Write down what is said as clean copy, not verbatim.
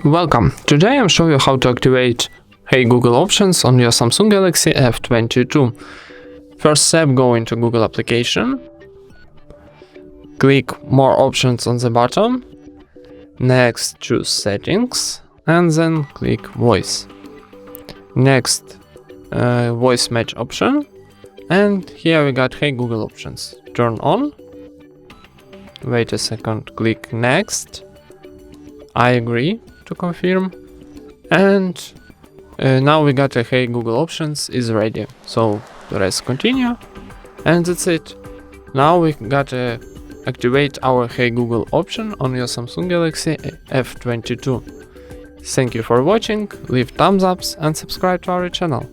Welcome! Today I'm showing you how to activate Hey Google options on your Samsung Galaxy F22. First step, go into Google application, click More options on the bottom, next choose Settings, and then click Voice. Next, Voice Match option, and here we got Hey Google options. Turn on, wait a second, click Next, I agree to confirm, and now we got a Hey Google options is ready. So let's continue, and that's it. Now we got to activate our Hey Google option on your Samsung Galaxy F22. Thank you for watching, leave thumbs ups and subscribe to our channel.